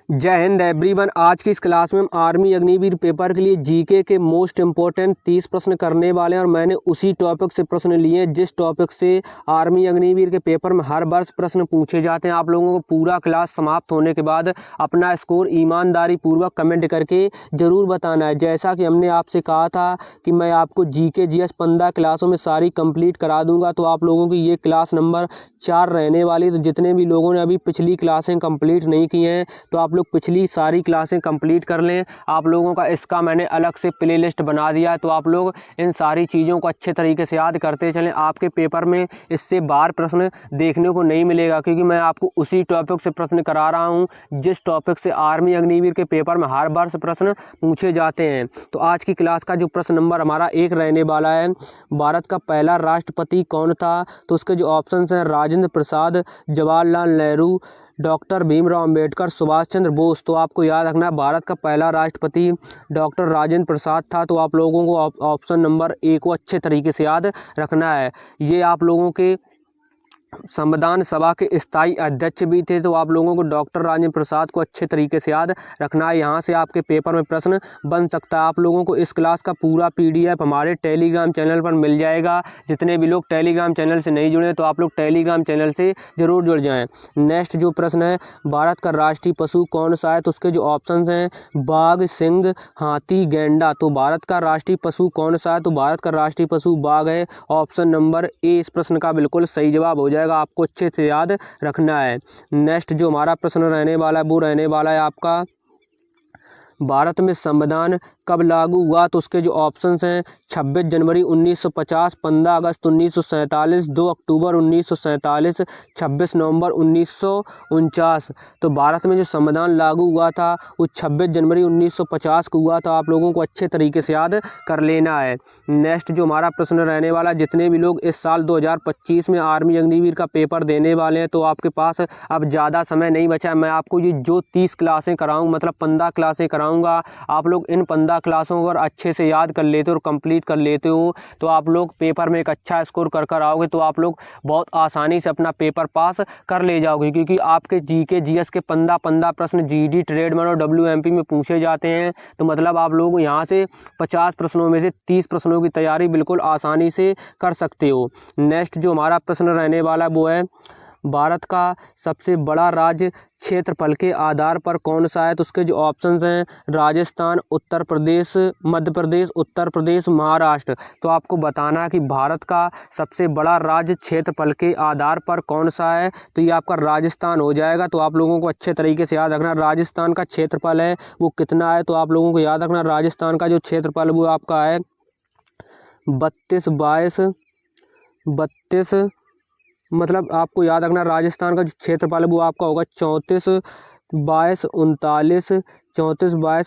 जय हिंद एवरीवन। आज की इस क्लास में हम आर्मी अग्निवीर पेपर के लिए जीके के मोस्ट इम्पोर्टेंट 30 प्रश्न करने वाले हैं और मैंने उसी टॉपिक से प्रश्न लिए हैं जिस टॉपिक से आर्मी अग्निवीर के पेपर में हर वर्ष प्रश्न पूछे जाते हैं। आप लोगों को पूरा क्लास समाप्त होने के बाद अपना स्कोर ईमानदारी पूर्वक कमेंट करके ज़रूर बताना है। जैसा कि हमने आपसे कहा था कि मैं आपको जीके जीएस 15 क्लासों में सारी कंप्लीट करा दूँगा, तो आप लोगों की ये क्लास नंबर 4 रहने वाली। तो जितने भी लोगों ने अभी पिछली क्लासें कंप्लीट नहीं की हैं तो आप लोग पिछली सारी क्लासें कंप्लीट कर लें। आप लोगों का इसका मैंने अलग से प्लेलिस्ट बना दिया है, तो आप लोग इन सारी चीज़ों को अच्छे तरीके से याद करते चलें। आपके पेपर में इससे बाहर प्रश्न देखने को नहीं मिलेगा, क्योंकि मैं आपको उसी टॉपिक से प्रश्न करा रहा हूँ जिस टॉपिक से आर्मी अग्निवीर के पेपर में हर वर्ष प्रश्न पूछे जाते हैं। तो आज की क्लास का जो प्रश्न नंबर हमारा 1 रहने वाला है, भारत का पहला राष्ट्रपति कौन था? तो उसके जो ऑप्शन हैं राजेंद्र प्रसाद, जवाहरलाल नेहरू, डॉक्टर भीमराव अंबेडकर, सुभाष चंद्र बोस। तो आपको याद रखना है भारत का पहला राष्ट्रपति डॉक्टर राजेंद्र प्रसाद था। तो आप लोगों को ऑप्शन नंबर 1 को अच्छे तरीके से याद रखना है। ये आप लोगों के संविधान सभा के स्थायी अध्यक्ष भी थे, तो आप लोगों को डॉक्टर राजेंद्र प्रसाद को अच्छे तरीके से याद रखना है। यहाँ से आपके पेपर में प्रश्न बन सकता है। आप लोगों को इस क्लास का पूरा पीडीएफ हमारे टेलीग्राम चैनल पर मिल जाएगा। जितने भी लोग टेलीग्राम चैनल से नहीं जुड़े तो आप लोग टेलीग्राम चैनल से ज़रूर जुड़ जाएँ। नेक्स्ट जो प्रश्न है, भारत का राष्ट्रीय पशु कौन सा है? तो उसके जो ऑप्शन हैं बाघ, सिंह, हाथी, गैंडा। तो भारत का राष्ट्रीय पशु कौन सा है? तो भारत का राष्ट्रीय पशु बाघ है। ऑप्शन नंबर ए इस प्रश्न का बिल्कुल सही जवाब हो जाएगा। आपको अच्छे से याद रखना है। नेक्स्ट जो हमारा प्रश्न रहने वाला है वो रहने वाला है आपका, भारत में संविधान कब लागू हुआ? तो उसके जो ऑप्शंस हैं 26 जनवरी 1950, 15 अगस्त 1947, 2 अक्टूबर 1947, 26 नवंबर 1949। तो भारत में जो संविधान लागू हुआ था वो 26 जनवरी 1950 को हुआ था। आप लोगों को अच्छे तरीके से याद कर लेना है। नेक्स्ट जो हमारा प्रश्न रहने वाला, जितने भी लोग इस साल 2025 में आर्मी अग्निवीर का पेपर देने वाले हैं तो आपके पास अब ज़्यादा समय नहीं बचा है। मैं आपको ये जो 30 क्लासें कराऊँ, मतलब 15 क्लासें कराऊँगा, आप लोग इन 15 क्लासों को अच्छे से याद कर लेते हो और कंप्लीट कर लेते हो तो आप लोग पेपर में एक अच्छा स्कोर कर आओगे। तो आप लोग बहुत आसानी से अपना पेपर पास कर ले जाओगे, क्योंकि आपके जीके जीएस के 15 प्रश्न जीडी, ट्रेडमैन और डब्ल्यूएमपी में पूछे जाते हैं। तो मतलब आप लोग यहाँ से 50 प्रश्नों में से 30 प्रश्नों की तैयारी बिल्कुल आसानी से कर सकते हो। नेक्स्ट जो हमारा प्रश्न रहने वाला वो है, भारत का सबसे बड़ा राज्य क्षेत्रफल के आधार पर कौन सा है? तो उसके जो ऑप्शंस हैं राजस्थान, उत्तर प्रदेश, मध्य प्रदेश, उत्तर प्रदेश, महाराष्ट्र। तो आपको बताना है कि भारत का सबसे बड़ा राज्य क्षेत्रफल के आधार पर कौन सा है? तो ये आपका राजस्थान हो जाएगा। तो आप लोगों को अच्छे तरीके से याद रखना राजस्थान का क्षेत्रफल है वो कितना है। तो आप लोगों को याद रखना राजस्थान का जो क्षेत्रफल वो आपका है 32 मतलब आपको याद रखना राजस्थान का जो क्षेत्रफल है वो आपका होगा 34 बाईस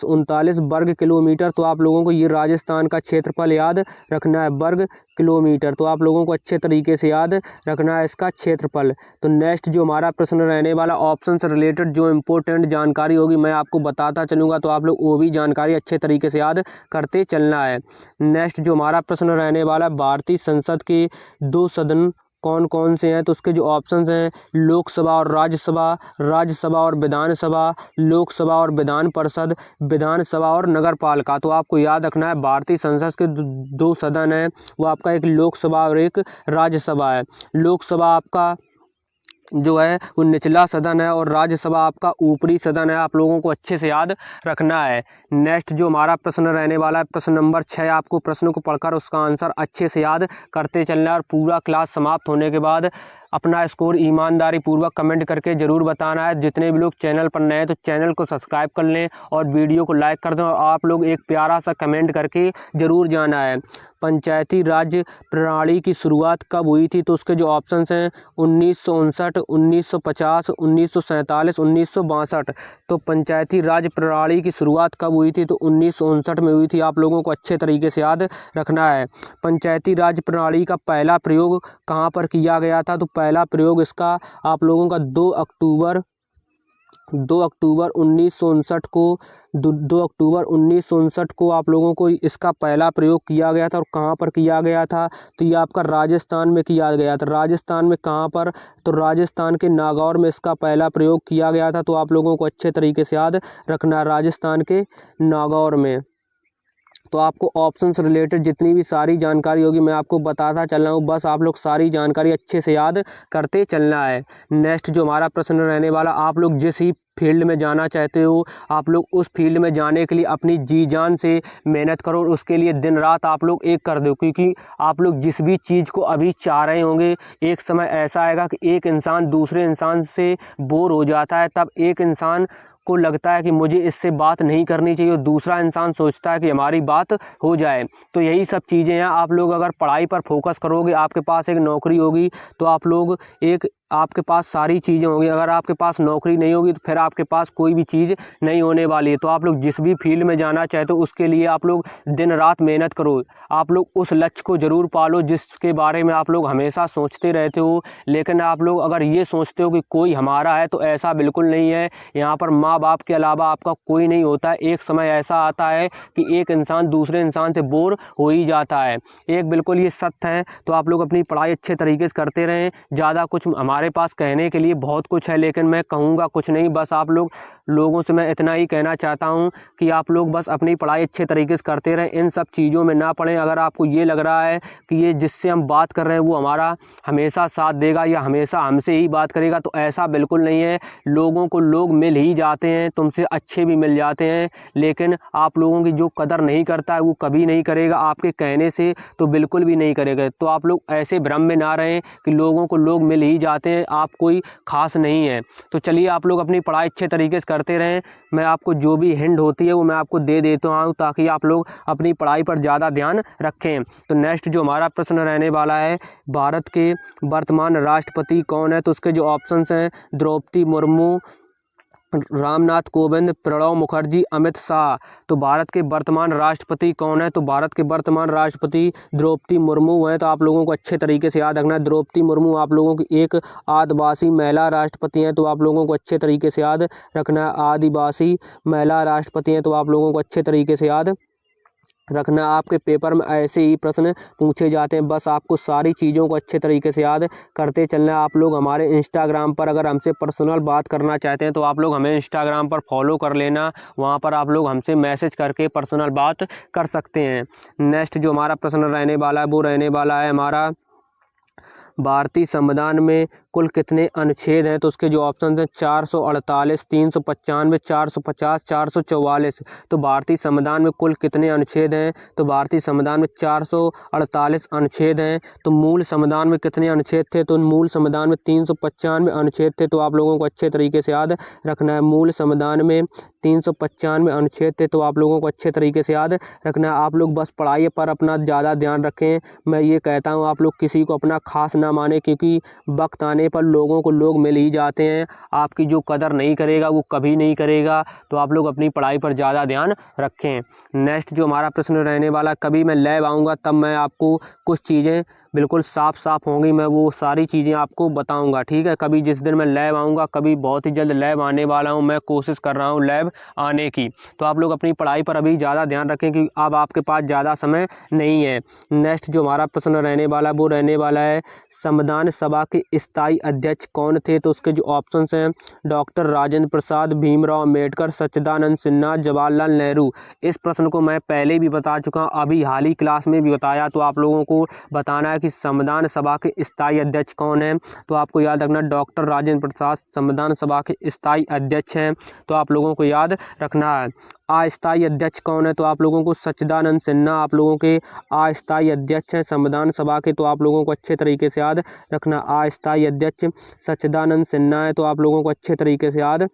39 वर्ग किलोमीटर। तो आप लोगों को ये राजस्थान का क्षेत्रफल याद रखना है, वर्ग किलोमीटर। तो आप लोगों को अच्छे तरीके से याद रखना है इसका क्षेत्रफल। तो नेक्स्ट जो हमारा प्रश्न रहने वाला, ऑप्शन से रिलेटेड जो इम्पोर्टेंट जानकारी होगी मैं आपको बताता चलूँगा, तो आप लोग वो भी जानकारी अच्छे तरीके से याद करते चलना है। नेक्स्ट जो हमारा प्रश्न रहने वाला, भारतीय संसद के 2 सदन कौन कौन से हैं? तो उसके जो ऑप्शंस हैं लोकसभा और राज्यसभा, राज्यसभा और विधानसभा, लोकसभा और विधान परिषद, विधानसभा और नगर पालिका। तो आपको याद रखना है भारतीय संसद के 2 सदन हैं, वो आपका एक लोकसभा और एक राज्यसभा है। लोकसभा आपका जो है वो निचला सदन है और राज्यसभा आपका ऊपरी सदन है। आप लोगों को अच्छे से याद रखना है। नेक्स्ट जो हमारा प्रश्न रहने वाला है, प्रश्न नंबर 6, आपको प्रश्नों को पढ़कर उसका आंसर अच्छे से याद करते चलना है और पूरा क्लास समाप्त होने के बाद अपना स्कोर ईमानदारी पूर्वक कमेंट करके ज़रूर बताना है। जितने भी लोग चैनल पर नए हैं तो चैनल को सब्सक्राइब कर लें और वीडियो को लाइक कर दें और आप लोग एक प्यारा सा कमेंट करके ज़रूर जाना है। पंचायती राज प्रणाली की शुरुआत कब हुई थी? तो उसके जो ऑप्शंस हैं 1959, 1950, 1947, 1962। तो पंचायती राज प्रणाली की शुरुआत कब हुई थी? तो 1959 में हुई थी। आप लोगों को अच्छे तरीके से याद रखना है। पंचायती राज प्रणाली का पहला प्रयोग कहाँ पर किया गया था? तो पहला प्रयोग इसका आप लोगों का 2 अक्टूबर 2 अक्टूबर 1959 को 2 अक्टूबर 1959 को आप लोगों को इसका पहला प्रयोग किया गया था। और कहाँ पर किया गया था? तो ये आपका राजस्थान में किया गया था। राजस्थान में कहाँ पर? तो राजस्थान के नागौर में इसका पहला प्रयोग किया गया था। तो आप लोगों को अच्छे तरीके से याद रखना, राजस्थान के नागौर में। तो आपको ऑप्शन से रिलेटेड जितनी भी सारी जानकारी होगी मैं आपको बताता चल रहा हूँ, बस आप लोग सारी जानकारी अच्छे से याद करते चलना है। नेक्स्ट जो हमारा प्रश्न रहने वाला, आप लोग जिस ही फील्ड में जाना चाहते हो, आप लोग उस फील्ड में जाने के लिए अपनी जी जान से मेहनत करो और उसके लिए दिन रात आप लोग एक कर दो। क्योंकि आप लोग जिस भी चीज़ को अभी चाह रहे होंगे, एक समय ऐसा आएगा कि एक इंसान दूसरे इंसान से बोर हो जाता है। तब एक इंसान को लगता है कि मुझे इससे बात नहीं करनी चाहिए और दूसरा इंसान सोचता है कि हमारी बात हो जाए। तो यही सब चीज़ें हैं। आप लोग अगर पढ़ाई पर फोकस करोगे, आपके पास एक नौकरी होगी, तो आप लोग आपके पास सारी चीज़ें होंगी। अगर आपके पास नौकरी नहीं होगी तो फिर आपके पास कोई भी चीज़ नहीं होने वाली है। तो आप लोग जिस भी फील्ड में जाना चाहते हो उसके लिए आप लोग दिन रात मेहनत करो। आप लोग उस लक्ष्य को ज़रूर पालो जिसके बारे में आप लोग हमेशा सोचते रहते हो। लेकिन आप लोग अगर ये सोचते हो कि कोई हमारा है, तो ऐसा बिल्कुल नहीं है। यहाँ पर माँ बाप के अलावा आपका कोई नहीं होता है। एक समय ऐसा आता है कि एक इंसान दूसरे इंसान से बोर हो ही जाता है। एक बिल्कुल ये सत्य है। तो आप लोग अपनी पढ़ाई अच्छे तरीके से करते रहें। ज़्यादा कुछ हमारे पास कहने के लिए बहुत कुछ है, लेकिन मैं कहूँगा कुछ नहीं। बस आप लोगों से मैं इतना ही कहना चाहता हूँ कि आप लोग बस अपनी पढ़ाई अच्छे तरीके से करते रहें, इन सब चीज़ों में ना पड़ें। अगर आपको ये लग रहा है कि ये जिससे हम बात कर रहे हैं वो हमारा हमेशा साथ देगा या हमेशा हमसे ही बात करेगा, तो ऐसा बिल्कुल नहीं है। लोगों को लोग मिल ही जाते हैं, तुमसे अच्छे भी मिल जाते हैं, लेकिन आप लोगों की जो कदर नहीं करता है वो कभी नहीं करेगा आपके कहने से, तो बिल्कुल भी नहीं करेगा। तो आप लोग ऐसे भ्रम में ना रहें कि लोगों को लोग मिल ही जाते हैं, आप कोई ख़ास नहीं है। तो चलिए आप लोग अपनी पढ़ाई अच्छे तरीके से करते रहें। मैं आपको जो भी हिंट होती है वो मैं आपको दे देता हूँ, ताकि आप लोग अपनी पढ़ाई पर ज़्यादा ध्यान रखें। तो नेक्स्ट जो हमारा प्रश्न रहने वाला है, भारत के वर्तमान राष्ट्रपति कौन है? तो उसके जो ऑप्शंस हैं, द्रौपदी मुर्मू, रामनाथ कोविंद, प्रणब मुखर्जी, अमित शाह। तो भारत के वर्तमान राष्ट्रपति कौन है? तो भारत के वर्तमान राष्ट्रपति द्रौपदी मुर्मू हैं। तो आप लोगों को अच्छे तरीके से याद रखना है। द्रौपदी मुर्मू आप लोगों की एक आदिवासी महिला राष्ट्रपति हैं। तो आप लोगों को अच्छे तरीके से याद रखना है। आदिवासी महिला राष्ट्रपति हैं। तो आप लोगों को अच्छे तरीके से याद रखना। आपके पेपर में ऐसे ही प्रश्न पूछे जाते हैं, बस आपको सारी चीज़ों को अच्छे तरीके से याद करते चलना। आप लोग हमारे इंस्टाग्राम पर अगर हमसे पर्सनल बात करना चाहते हैं तो आप लोग हमें इंस्टाग्राम पर फॉलो कर लेना। वहाँ पर आप लोग हमसे मैसेज करके पर्सनल बात कर सकते हैं। नेक्स्ट जो हमारा प्रश्न रहने वाला है वो रहने वाला है हमारा, भारतीय संविधान में कुल कितने अनुच्छेद हैं? तो उसके जो ऑप्शन हैं 448, 395, 450, 444। तो भारतीय संविधान में कुल कितने अनुच्छेद हैं? तो भारतीय संविधान में 448 अनुच्छेद हैं। तो मूल संविधान में कितने अनुच्छेद थे? तो मूल संविधान में 395 अनुच्छेद थे। तो आप लोगों को अच्छे तरीके से याद रखना है। मूल संविधान में 395 अनुच्छेद थे। तो आप लोगों को अच्छे तरीके से याद रखना है। आप लोग बस पढ़ाई पर अपना ज़्यादा ध्यान रखें। मैं ये कहता हूँ आप लोग किसी को अपना खास ना माने, क्योंकि वक्त आने पर लोगों को लोग मिल ही जाते हैं। आपकी जो कदर नहीं करेगा वो कभी नहीं करेगा। तो आप लोग अपनी पढ़ाई पर ज़्यादा ध्यान रखें। नेक्स्ट जो हमारा प्रश्न रहने वाला, कभी मैं लैब आऊँगा तब मैं आपको कुछ चीज़ें बिल्कुल साफ होंगी, मैं वो सारी चीज़ें आपको बताऊंगा, ठीक है। कभी जिस दिन मैं लैब आऊँगा, कभी बहुत ही जल्द लैब आने वाला हूँ, मैं कोशिश कर रहा हूँ लैब आने की। तो आप लोग अपनी पढ़ाई पर अभी ज़्यादा ध्यान रखें कि अब आपके पास ज़्यादा समय नहीं है। नेक्स्ट जो हमारा प्रश्न रहने वाला वो रहने वाला है, संविधान सभा के स्थायी अध्यक्ष कौन थे? तो उसके जो ऑप्शंस हैं, डॉक्टर राजेंद्र प्रसाद, भीमराव अम्बेडकर, सच्चिदानंद सिन्हा, जवाहरलाल नेहरू। इस प्रश्न को मैं पहले भी बता चुका हूँ, अभी हाल ही क्लास में भी बताया। तो आप लोगों को बताना है कि संविधान सभा के स्थायी अध्यक्ष कौन हैं। तो आपको याद रखना डॉक्टर राजेंद्र प्रसाद संविधान सभा के स्थायी अध्यक्ष हैं। तो आप लोगों को याद रखना है। अस्थायी अध्यक्ष कौन है? तो आप लोगों को सच्चिदानंद सिन्हा आप लोगों के अस्थायी अध्यक्ष हैं संविधान सभा के। तो आप लोगों को अच्छे तरीके से याद रखना, अस्थायी अध्यक्ष सच्चिदानंद सिन्हा है। तो आप लोगों को अच्छे तरीके से याद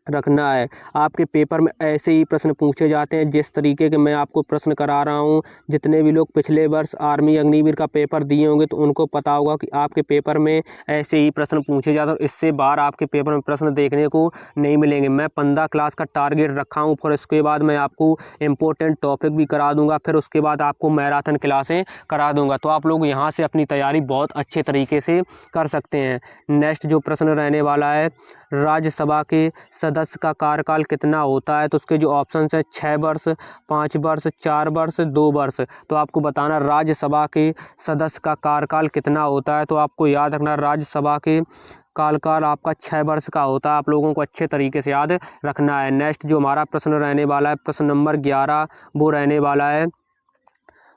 रखना है। आपके पेपर में ऐसे ही प्रश्न पूछे जाते हैं जिस तरीके के मैं आपको प्रश्न करा रहा हूं। जितने भी लोग पिछले वर्ष आर्मी अग्निवीर का पेपर दिए होंगे तो उनको पता होगा कि आपके पेपर में ऐसे ही प्रश्न पूछे जाते हैं। इससे बाहर आपके पेपर में प्रश्न देखने को नहीं मिलेंगे। मैं 15 क्लास का टारगेट रखा हूँ, फिर उसके बाद मैं आपको इम्पोर्टेंट टॉपिक भी करा दूँगा, फिर उसके बाद आपको मैराथन क्लासें करा दूँगा। तो आप लोग यहाँ से अपनी तैयारी बहुत अच्छे तरीके से कर सकते हैं। नेक्स्ट जो प्रश्न रहने वाला है, राज्यसभा के सदस्य का कार्यकाल कितना होता है? तो उसके जो ऑप्शन है 6 वर्ष, 5 वर्ष, 4 वर्ष, 2 वर्ष। तो आपको बताना राज्यसभा के सदस्य का कार्यकाल कितना होता है। तो आपको याद रखना राज्यसभा के कार्यकाल आपका 6 वर्ष का होता है। आप लोगों को अच्छे तरीके से याद रखना है। नेक्स्ट जो हमारा प्रश्न रहने वाला है, प्रश्न नंबर 11, वो रहने वाला है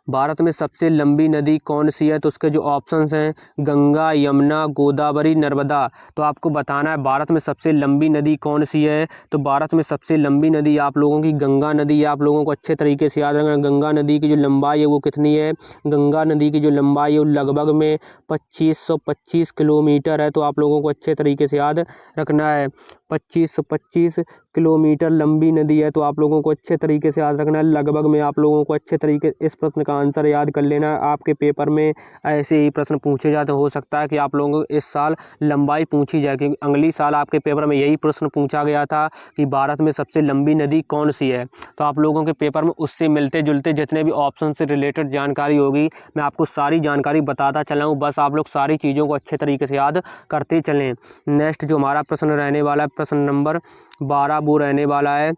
भारत में सबसे लंबी नदी कौन सी है? तो उसके जो ऑप्शंस हैं गंगा, यमुना, गोदावरी, नर्मदा। तो आपको बताना है भारत में सबसे लंबी नदी कौन सी है। तो भारत में सबसे लंबी नदी आप लोगों की गंगा नदी है। आप लोगों को अच्छे तरीके से याद रखना गंगा नदी की जो लंबाई है वो कितनी है। गंगा नदी की जो लंबाई है वो लगभग में 2525 किलोमीटर है। तो आप लोगों को अच्छे तरीके से याद रखना है 2525 किलोमीटर लंबी नदी है। तो आप लोगों को अच्छे तरीके से याद रखना है लगभग में। आप लोगों को अच्छे तरीके इस प्रश्न का आंसर याद कर लेना है। आपके पेपर में ऐसे ही प्रश्न पूछे जाते, हो सकता है कि आप लोगों को इस साल लंबाई पूछी जाए, क्योंकि अगली साल आपके पेपर में यही प्रश्न पूछा गया था कि भारत में सबसे लंबी नदी कौन सी है। तो आप लोगों के पेपर में उससे मिलते जुलते जितने भी ऑप्शन से रिलेटेड जानकारी होगी मैं आपको सारी जानकारी बताता चला हूँ। बस आप लोग सारी चीज़ों को अच्छे तरीके से याद करते चलें। नेक्स्ट जो हमारा प्रश्न रहने वाला है, प्रश्न नंबर 12, वो रहने वाला है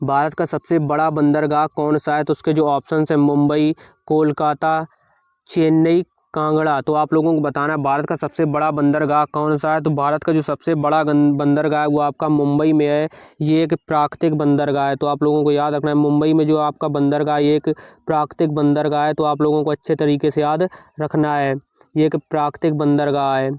भारत का सबसे बड़ा बंदरगाह कौन सा है। तो उसके जो ऑप्शन है मुंबई, कोलकाता, चेन्नई, कांगड़ा। तो आप लोगों को बताना है भारत का सबसे बड़ा बंदरगाह कौन सा है। तो भारत का जो सबसे बड़ा बंदरगाह है वो आपका मुंबई में है। ये एक प्राकृतिक बंदरगाह है। तो आप लोगों को याद रखना है मुंबई में जो आपका बंदरगाह ये एक प्राकृतिक बंदरगाह है। तो आप लोगों को अच्छे तरीके से याद रखना है ये एक प्राकृतिक बंदरगाह है।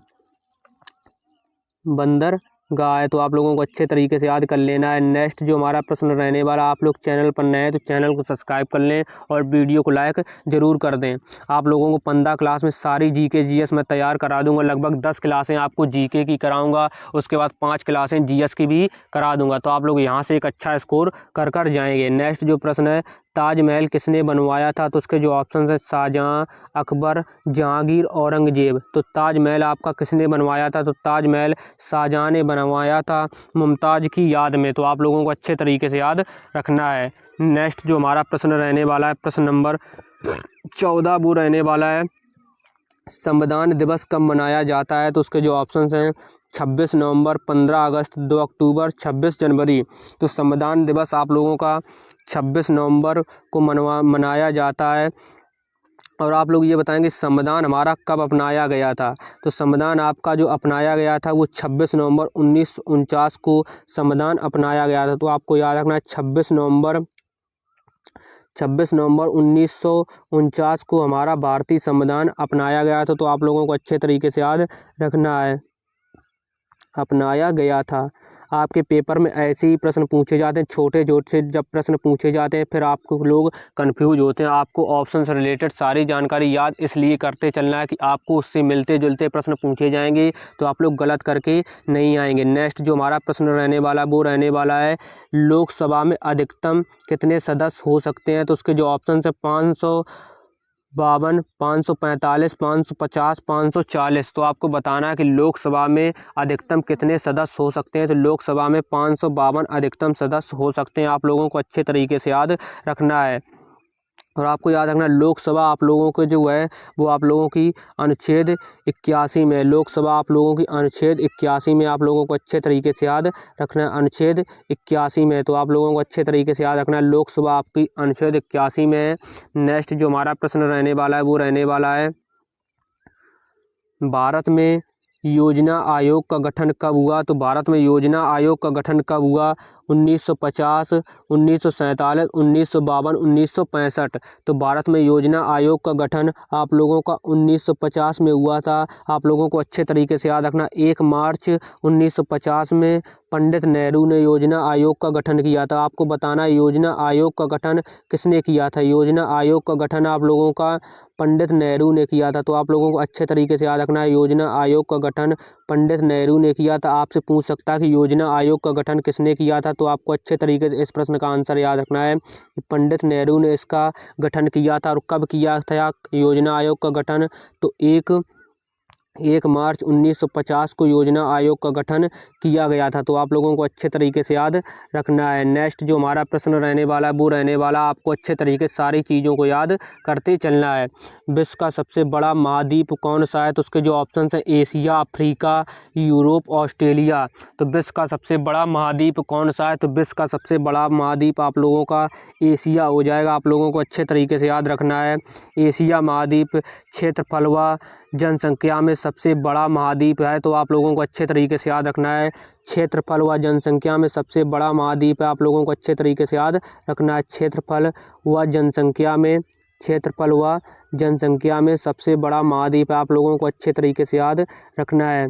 तो आप लोगों को अच्छे तरीके से याद कर लेना है। नेक्स्ट जो हमारा प्रश्न रहने वाला, आप लोग चैनल पर नए हैं तो चैनल को सब्सक्राइब कर लें और वीडियो को लाइक ज़रूर कर दें। आप लोगों को 15 क्लास में सारी जीके जीएस मैं तैयार करा दूंगा। लगभग 10 क्लासें आपको जीके की कराऊंगा, उसके बाद 5 क्लासें जीएस की भी करा दूंगा। तो आप लोग यहाँ से एक अच्छा स्कोर कर जाएंगे। नेक्स्ट जो प्रश्न है, ताजमहल किसने बनवाया था। तो उसके जो ऑप्शन है शाहजहाँ, अकबर, जहांगीर, औरंगजेब। तो ताजमहल आपका किसने बनवाया था। तो ताजमहल शाहजहाँ ने बनवाया था मुमताज़ की याद में। तो आप लोगों को अच्छे तरीके से याद रखना है। नेक्स्ट जो हमारा प्रश्न रहने वाला है, प्रश्न नंबर 14, वो रहने वाला है संविधान दिवस कब मनाया जाता है। तो उसके जो ऑप्शंस हैं 26 नवंबर, 15 अगस्त, 2 अक्टूबर, 26 जनवरी। तो संविधान दिवस आप लोगों का 26 नवंबर को मनाया जाता है। और आप लोग ये बताएंगे संविधान हमारा कब अपनाया गया था। तो संविधान आपका जो अपनाया गया था वो 26 नवंबर 1949 को संविधान अपनाया गया था। तो आपको याद रखना है 26 नवंबर 1949 को हमारा भारतीय संविधान अपनाया गया था। तो आप लोगों को अच्छे तरीके से याद रखना है अपनाया गया था। आपके पेपर में ऐसे ही प्रश्न पूछे जाते हैं, छोटे से जब प्रश्न पूछे जाते हैं फिर आपको लोग कंफ्यूज होते हैं। आपको ऑप्शन से रिलेटेड सारी जानकारी याद इसलिए करते चलना है कि आपको उससे मिलते जुलते प्रश्न पूछे जाएंगे तो आप लोग गलत करके नहीं आएंगे। नेक्स्ट जो हमारा प्रश्न रहने वाला वो रहने वाला है लोकसभा में अधिकतम कितने सदस्य हो सकते हैं। तो उसके जो ऑप्शन है 552, 545, 550, 540। तो आपको बताना है कि लोकसभा में अधिकतम कितने सदस्य हो सकते हैं। तो लोकसभा में 552 अधिकतम सदस्य हो सकते हैं। आप लोगों को अच्छे तरीके से याद रखना है। और आपको याद रखना लोकसभा आप लोगों को जो है वो आप लोगों की अनुच्छेद 81 में, लोकसभा आप लोगों की अनुच्छेद 81 में आप लोगों को अच्छे तरीके से याद रखना है अनुच्छेद 81 में। तो आप लोगों को अच्छे तरीके से याद रखना है लोकसभा आपकी अनुच्छेद 81 में है। नेक्स्ट जो हमारा प्रश्न रहने वाला है वो रहने वाला है भारत में योजना आयोग का गठन कब हुआ। तो भारत में योजना आयोग का गठन कब हुआ। 1950, 1947, 1952, 1965। तो भारत में योजना आयोग का गठन आप लोगों का 1950 में हुआ था। आप लोगों को अच्छे तरीके से याद रखना 1 मार्च 1950 में पंडित नेहरू ने योजना आयोग का गठन किया था। आपको बताना योजना आयोग का गठन किसने किया था। योजना आयोग का गठन आप लोगों का पंडित नेहरू ने किया था। तो आप लोगों को अच्छे तरीके से याद रखना है योजना आयोग का गठन पंडित नेहरू ने किया था। आपसे पूछ सकता है कि योजना आयोग का गठन किसने किया था। तो आपको अच्छे तरीके से इस प्रश्न का आंसर याद रखना है कि पंडित नेहरू ने इसका गठन किया था। और कब किया था योजना आयोग का गठन। तो 1 1 मार्च 1950 को योजना आयोग का गठन किया गया था। तो आप लोगों को अच्छे तरीके से याद रखना है। नेक्स्ट जो हमारा प्रश्न रहने वाला है वो रहने वाला आपको अच्छे तरीके से सारी चीज़ों को याद करते चलना है। विश्व का सबसे बड़ा महाद्वीप कौन सा है? तो उसके जो ऑप्शन हैं एशिया, अफ्रीका, यूरोप, ऑस्ट्रेलिया। तो विश्व का सबसे बड़ा महाद्वीप कौन सा है? तो विश्व का सबसे बड़ा महाद्वीप आप लोगों का एशिया हो जाएगा। आप लोगों को अच्छे तरीके से याद रखना है। एशिया महाद्वीप क्षेत्रफल व जनसंख्या में सबसे बड़ा महाद्वीप है। तो आप लोगों को अच्छे तरीके से याद रखना है। क्षेत्रफल व जनसंख्या में सबसे बड़ा महाद्वीप है। आप लोगों को अच्छे तरीके से याद रखना है। क्षेत्रफल व जनसंख्या में सबसे बड़ा महाद्वीप है। आप लोगों को अच्छे तरीके से याद रखना है।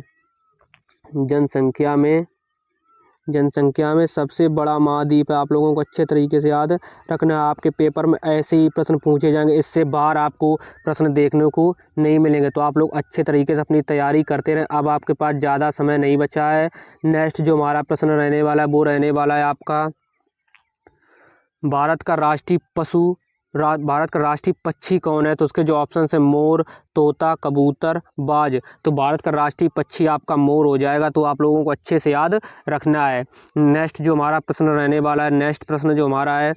जनसंख्या में सबसे बड़ा महाद्वीप है। आप लोगों को अच्छे तरीके से याद रखना है। आपके पेपर में ऐसे ही प्रश्न पूछे जाएंगे, इससे बाहर आपको प्रश्न देखने को नहीं मिलेंगे। तो आप लोग अच्छे तरीके से अपनी तैयारी करते रहें। अब आपके पास ज़्यादा समय नहीं बचा है। नेक्स्ट जो हमारा प्रश्न रहने वाला है वो रहने वाला है आपका भारत का राष्ट्रीय पक्षी कौन है? तो उसके जो ऑप्शन है मोर, तोता, कबूतर, बाज। तो भारत का राष्ट्रीय पक्षी आपका मोर हो जाएगा। तो आप लोगों को अच्छे से याद रखना है। नेक्स्ट जो हमारा प्रश्न रहने वाला है, नेक्स्ट प्रश्न जो हमारा है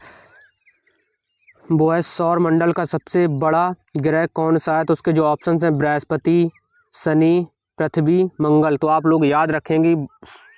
वो है सौर मंडल का सबसे बड़ा ग्रह कौन सा है? तो उसके जो ऑप्शन हैं बृहस्पति, शनि, पृथ्वी, मंगल। तो आप लोग याद रखेंगे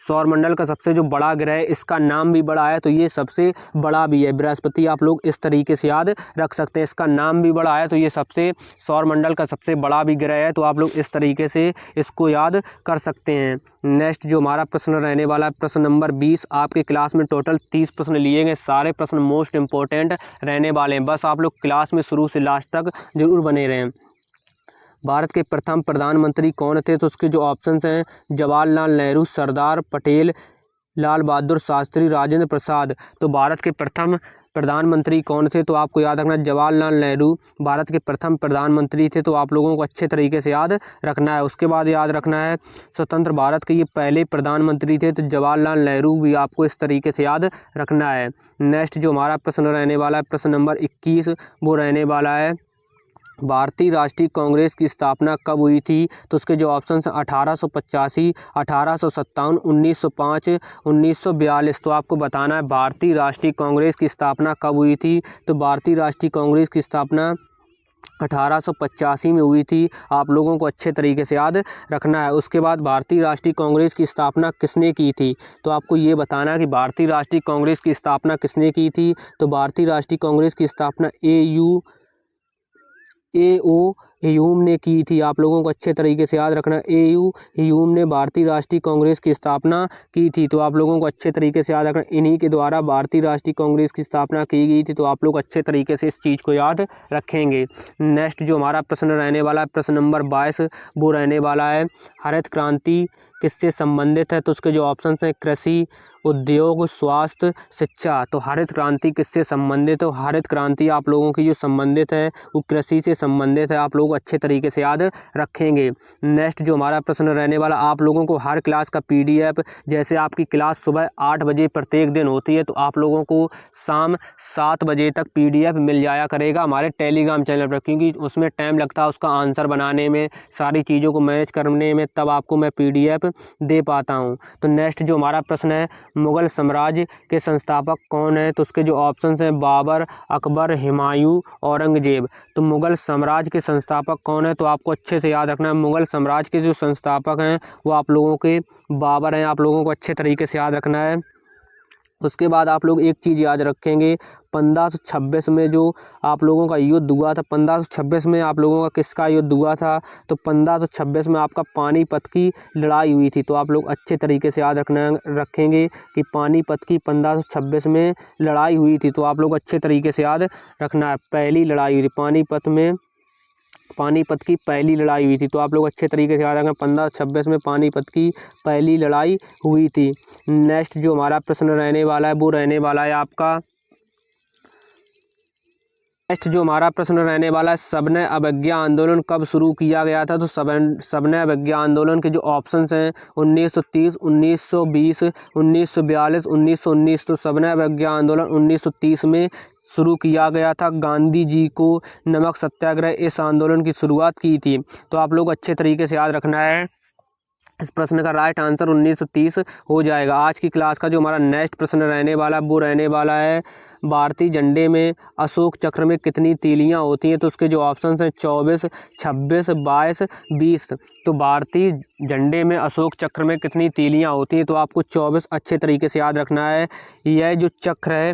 सौरमंडल का सबसे जो बड़ा ग्रह है इसका नाम भी बड़ा है, तो ये सबसे बड़ा भी है। बृहस्पति आप लोग इस तरीके से याद रख सकते हैं, इसका नाम भी बड़ा है, तो ये सबसे सौरमंडल का सबसे बड़ा भी ग्रह है। तो आप लोग इस तरीके से इसको याद कर सकते हैं। नेक्स्ट जो हमारा प्रश्न रहने वाला है प्रश्न नंबर 20। आपके क्लास में टोटल 30 प्रश्न लिए गए। सारे प्रश्न मोस्ट इंपॉर्टेंट रहने वाले हैं। बस आप लोग क्लास में शुरू से लास्ट तक जरूर बने रहें। भारत के प्रथम प्रधानमंत्री कौन थे? तो उसके जो ऑप्शंस हैं जवाहरलाल नेहरू, सरदार पटेल, लाल बहादुर शास्त्री, राजेंद्र प्रसाद। तो भारत के प्रथम प्रधानमंत्री कौन थे? तो आपको याद रखना जवाहरलाल नेहरू भारत के प्रथम प्रधानमंत्री थे। तो आप लोगों को अच्छे तरीके से याद रखना है। उसके बाद याद रखना है स्वतंत्र भारत के ये पहले प्रधानमंत्री थे, तो जवाहरलाल नेहरू भी आपको इस तरीके से याद रखना है। नेक्स्ट जो हमारा प्रश्न रहने वाला है प्रश्न नंबर 21 वो रहने वाला है भारतीय राष्ट्रीय कांग्रेस की स्थापना कब हुई थी? तो उसके जो ऑप्शन हैं 1885, 1857, 1905, 1942। तो आपको बताना है भारतीय राष्ट्रीय कांग्रेस की स्थापना कब हुई थी। तो भारतीय राष्ट्रीय कांग्रेस की स्थापना 1885 में हुई थी। आप लोगों को अच्छे तरीके से याद रखना है। उसके बाद भारतीय राष्ट्रीय कांग्रेस की स्थापना किसने की थी? तो आपको ये बताना है कि भारतीय राष्ट्रीय कांग्रेस की स्थापना किसने की थी। तो भारतीय राष्ट्रीय कांग्रेस की स्थापना ए.ओ. ह्यूम ने की थी। आप लोगों को अच्छे तरीके से याद रखना, ए.यू. ह्यूम ने भारतीय राष्ट्रीय कांग्रेस की स्थापना की थी। तो आप लोगों को अच्छे तरीके से याद रखना, इन्हीं के द्वारा भारतीय राष्ट्रीय कांग्रेस की स्थापना की गई थी। तो आप लोग अच्छे तरीके से इस चीज़ को याद रखेंगे। नेक्स्ट जो हमारा प्रश्न रहने वाला है प्रश्न नंबर 22 वो रहने वाला है हरित क्रांति किससे संबंधित है? तो उसके जो ऑप्शन हैं कृषि, उद्योग, स्वास्थ्य, शिक्षा। तो हरित क्रांति किससे संबंधित है? हरित क्रांति आप लोगों की जो संबंधित है वो कृषि से संबंधित है। आप लोग अच्छे तरीके से याद रखेंगे। नेक्स्ट जो हमारा प्रश्न रहने वाला, आप लोगों को हर क्लास का PDF, जैसे आपकी क्लास सुबह 8 बजे प्रत्येक दिन होती है, तो आप लोगों को शाम 7 बजे तक PDF मिल जाया करेगा हमारे टेलीग्राम चैनल पर, क्योंकि उसमें टाइम लगता है उसका आंसर बनाने में, सारी चीज़ों को मैनेज करने में, तब आपको मैं PDF दे पाता हूँ। तो नेक्स्ट जो हमारा प्रश्न है मुगल साम्राज्य के संस्थापक कौन है? तो उसके जो ऑप्शंस हैं बाबर, अकबर, हुमायूं, औरंगजेब। तो मुगल साम्राज्य के संस्थापक कौन है? तो आपको अच्छे से याद रखना है मुगल साम्राज्य के जो संस्थापक हैं वो आप लोगों के बाबर हैं। आप लोगों को अच्छे तरीके से याद रखना है। उसके बाद आप लोग एक चीज़ याद रखेंगे, 1526 में जो आप लोगों का युद्ध हुआ था, 1526 में आप लोगों का किसका युद्ध हुआ था? तो 1526 में आपका पानीपत की लड़ाई हुई थी। तो आप लोग अच्छे तरीके से याद रखेंगे कि पानीपत की 1526 में लड़ाई हुई थी। तो आप लोग अच्छे तरीके से याद रखना है, पहली लड़ाई हुई थी पानीपत की पहली लड़ाई हुई थी। तो आप लोग अच्छे तरीके से याद रखना, 1526 में पानीपत की पहली लड़ाई हुई थी। नेक्स्ट जो हमारा प्रश्न रहने वाला है वो रहने वाला है आपका नेक्स्ट जो हमारा प्रश्न रहने वाला है सविनय अवज्ञा आंदोलन कब शुरू किया गया था? तो सविनय अवज्ञा आंदोलन के जो ऑप्शंस हैं 1930, 1920, 1942, 1919। तो सविनय अवज्ञा आंदोलन 1930 में शुरू किया गया था? गांधी जी को नमक सत्याग्रह इस आंदोलन की शुरुआत की थी? तो आप लोग अच्छे तरीके से याद रखना है। इस प्रश्न का राइट आंसर 1930 हो जाएगा। आज की क्लास का जो हमारा नेक्स्ट प्रश्न रहने वाला वो रहने वाला है, भारतीय झंडे में अशोक चक्र में कितनी तीलियां होती हैं? तो उसके जो ऑप्शन हैं 24, 26, 22, 20। तो भारतीय झंडे में अशोक चक्र में कितनी तीलियां होती हैं? तो आपको 24 अच्छे तरीके से याद रखना है। यह जो चक्र है,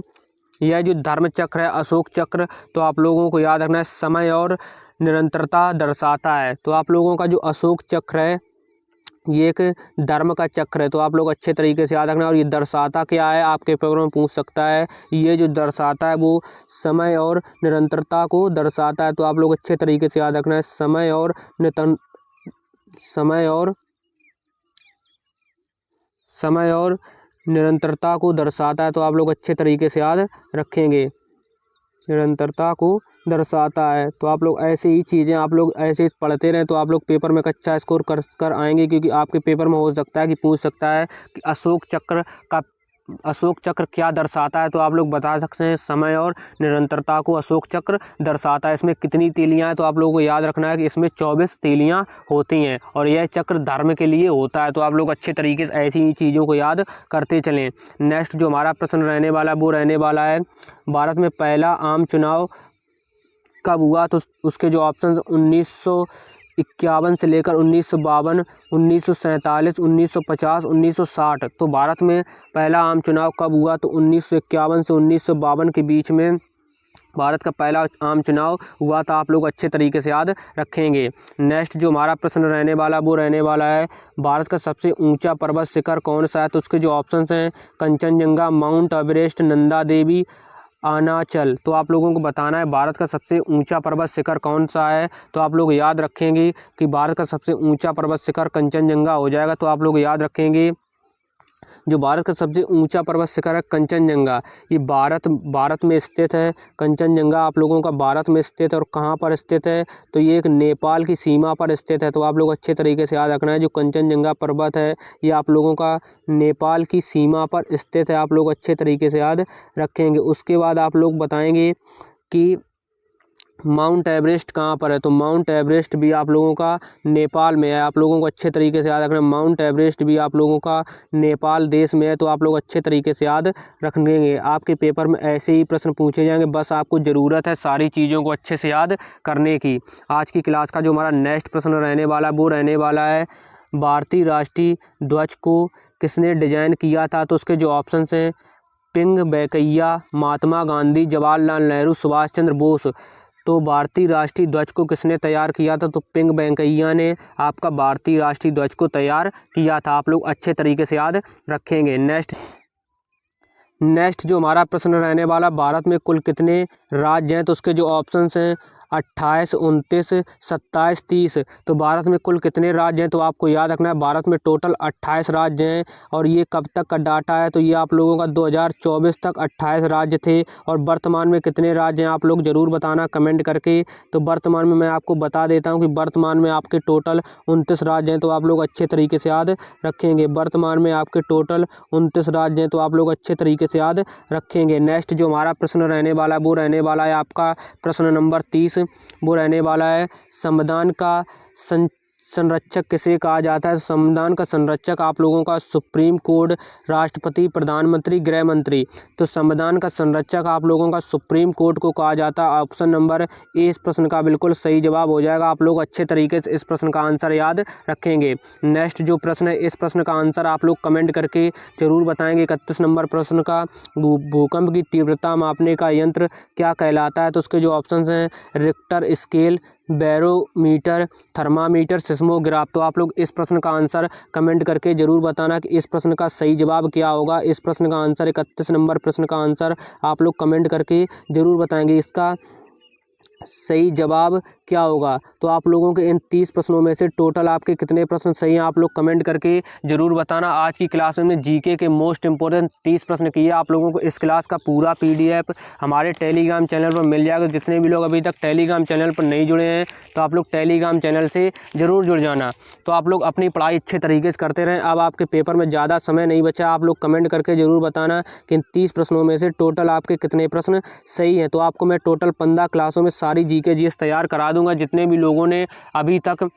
यह जो धर्म चक्र है अशोक चक्र, तो आप लोगों को याद रखना है समय और निरंतरता दर्शाता है। तो आप लोगों का जो अशोक चक्र है ये एक धर्म का चक्र है, तो आप लोग अच्छे तरीके से याद रखना। और ये दर्शाता क्या है, आपके पेपर में पूछ सकता है। ये जो दर्शाता है वो समय और निरंतरता को दर्शाता है, तो आप लोग अच्छे तरीके से याद रखना है। समय और निरंतरता को दर्शाता है, तो आप लोग अच्छे तरीके से याद रखेंगे। निरंतरता को दर्शाता है, तो आप लोग ऐसे ही चीज़ें आप लोग ऐसे पढ़ते रहें तो आप लोग पेपर में अच्छा स्कोर कर आएंगे। क्योंकि आपके पेपर में हो सकता है कि पूछ सकता है कि अशोक चक्र क्या दर्शाता है? तो आप लोग बता सकते हैं समय और निरंतरता को अशोक चक्र दर्शाता है। इसमें कितनी तीलियां हैं? तो आप लोगों को याद रखना है कि इसमें 24 तीलियां होती हैं और यह चक्र धर्म के लिए होता है। तो आप लोग अच्छे तरीके से ऐसी ही चीज़ों को याद करते चलें। नेक्स्ट जो हमारा प्रश्न रहने वाला है वो रहने वाला है, भारत में पहला आम चुनाव कब हुआ? तो उसके जो ऑप्शन 1951 से लेकर 1952, 1947, 1950, 1960। तो भारत में पहला आम चुनाव कब हुआ? तो 1951 से 1952 के बीच में भारत का पहला आम चुनाव हुआ था। आप लोग अच्छे तरीके से याद रखेंगे। नेक्स्ट जो हमारा प्रश्न रहने वाला वो रहने वाला है, भारत का सबसे ऊंचा पर्वत शिखर कौन सा है? तो उसके जो ऑप्शंस हैं कंचनजंगा, माउंट एवरेस्ट, नंदा देवी, अरुणाचल। तो आप लोगों को बताना है भारत का सबसे ऊंचा पर्वत शिखर कौन सा है। तो आप लोग याद रखेंगे कि भारत का सबसे ऊंचा पर्वत शिखर कंचनजंगा हो जाएगा। तो आप लोग याद रखेंगे जो भारत का सबसे ऊंचा पर्वत शिखर है कंचनजंगा, ये भारत में स्थित है। कंचनजंगा आप लोगों का भारत में स्थित है। और कहाँ पर स्थित है? तो ये एक नेपाल की सीमा पर स्थित है। तो आप लोग अच्छे तरीके से याद रखना है, जो कंचनजंगा पर्वत है ये आप लोगों का नेपाल की सीमा पर स्थित है। आप लोग अच्छे तरीके से याद रखेंगे। उसके बाद आप लोग बताएंगे कि माउंट एवरेस्ट कहाँ पर है? तो माउंट एवरेस्ट भी आप लोगों का नेपाल में है। आप लोगों को अच्छे तरीके से याद रखना है, माउंट एवरेस्ट भी आप लोगों का नेपाल देश में है। तो आप लोग अच्छे तरीके से याद रखेंगे। आपके पेपर में ऐसे ही प्रश्न पूछे जाएंगे, बस आपको ज़रूरत है सारी चीज़ों को अच्छे से याद करने की। आज की क्लास का जो हमारा नेक्स्ट प्रश्न रहने वाला है वो रहने वाला है, भारतीय राष्ट्रीय ध्वज को किसने डिजाइन किया था? तो उसके जो ऑप्शन हैं पिंग बैकैया, महात्मा गांधी, जवाहरलाल नेहरू, सुभाष चंद्र बोस। तो भारतीय राष्ट्रीय ध्वज को किसने तैयार किया था? तो पिंग बैकैया ने आपका भारतीय राष्ट्रीय ध्वज को तैयार किया था। आप लोग अच्छे तरीके से याद रखेंगे। नेक्स्ट जो हमारा प्रश्न रहने वाला, भारत में कुल कितने राज्य हैं? तो उसके जो ऑप्शंस हैं 28, 29, 27, 30। तो भारत में कुल कितने राज्य हैं? तो आपको याद रखना है भारत में टोटल 28 राज्य हैं। और ये कब तक का डाटा है? तो ये आप लोगों का 2024 तक 28 राज्य थे। और वर्तमान में कितने राज्य हैं आप लोग ज़रूर बताना कमेंट करके। तो वर्तमान में मैं आपको बता देता हूँ कि वर्तमान में आपके टोटल 29 राज्य हैं। तो आप लोग अच्छे तरीके से याद रखेंगे। वर्तमान में आपके टोटल 29 राज्य हैं, तो आप लोग अच्छे तरीके से याद रखेंगे। नेक्स्ट जो हमारा प्रश्न रहने वाला है वो रहने वाला है आपका प्रश्न नंबर 30। वो रहने वाला है, संविधान का संरक्षक किसे कहा जाता है? संविधान का संरक्षक आप लोगों का सुप्रीम कोर्ट, राष्ट्रपति, प्रधानमंत्री, गृह मंत्री। तो संविधान का संरक्षक आप लोगों का सुप्रीम कोर्ट को कहा जाता है। ऑप्शन नंबर ए इस प्रश्न का बिल्कुल सही जवाब हो जाएगा। आप लोग अच्छे तरीके से इस प्रश्न का आंसर याद रखेंगे। नेक्स्ट जो प्रश्न है इस प्रश्न का आंसर आप लोग कमेंट करके जरूर बताएंगे। 31 नंबर प्रश्न का, भूकंप की तीव्रता मापने का यंत्र क्या कहलाता है? तो उसके जो ऑप्शन हैं Richter scale, barometer, thermometer, seismograph. तो आप लोग इस प्रश्न का आंसर कमेंट करके जरूर बताना कि इस प्रश्न का सही जवाब क्या होगा। इस प्रश्न का आंसर 31 नंबर प्रश्न का आंसर आप लोग कमेंट करके जरूर बताएंगे। इसका सही जवाब क्या होगा। तो आप लोगों के इन 30 प्रश्नों में से टोटल आपके कितने प्रश्न सही हैं आप लोग कमेंट करके ज़रूर बताना। आज की क्लास में जीके के मोस्ट इंपॉर्टेंट 30 प्रश्न किए। आप लोगों को इस क्लास का पूरा PDF हमारे टेलीग्राम चैनल पर मिल जाएगा। जितने भी लोग अभी तक टेलीग्राम चैनल पर नहीं जुड़े हैं तो आप लोग टेलीग्राम चैनल से ज़रूर जुड़ जाना। तो आप लोग अपनी पढ़ाई अच्छे तरीके से करते रहें। अब आपके पेपर में ज़्यादा समय नहीं बचा, आप लोग कमेंट करके ज़रूर बताना कि इन 30 प्रश्नों में से टोटल आपके कितने प्रश्न सही हैं। तो आपको मैं टोटल 15 क्लासों में सारी जीके जीएस तैयार करा दूंगा। जितने भी लोगों ने अभी तक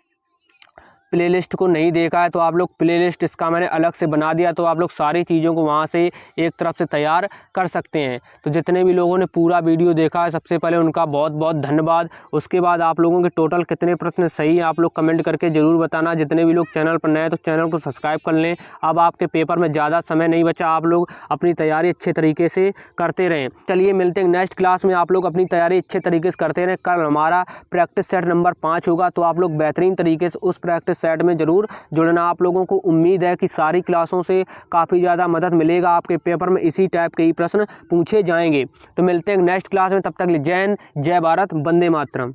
प्लेलिस्ट को नहीं देखा है तो आप लोग प्लेलिस्ट इसका मैंने अलग से बना दिया, तो आप लोग सारी चीज़ों को वहाँ से एक तरफ से तैयार कर सकते हैं। तो जितने भी लोगों ने पूरा वीडियो देखा है सबसे पहले उनका बहुत बहुत धन्यवाद। उसके बाद आप लोगों के टोटल कितने प्रश्न सही हैं आप लोग कमेंट करके ज़रूर बताना। जितने भी लोग चैनल पर नए हैं तो चैनल को सब्सक्राइब कर लें। अब आपके पेपर में ज़्यादा समय नहीं बचा, आप लोग अपनी तैयारी अच्छे तरीके से करते रहें। चलिए मिलते हैं नेक्स्ट क्लास में। आप लोग अपनी तैयारी अच्छे तरीके से करते रहें। कल हमारा प्रैक्टिस सेट नंबर 5 होगा, तो आप लोग बेहतरीन तरीके से उस प्रैक्टिस सेट में ज़रूर जुड़ना। आप लोगों को उम्मीद है कि सारी क्लासों से काफ़ी ज़्यादा मदद मिलेगा। आपके पेपर में इसी टाइप के ही प्रश्न पूछे जाएंगे। तो मिलते हैं नेक्स्ट क्लास में, तब तक के लिए जय हिंद, जय भारत, वंदे मातरम।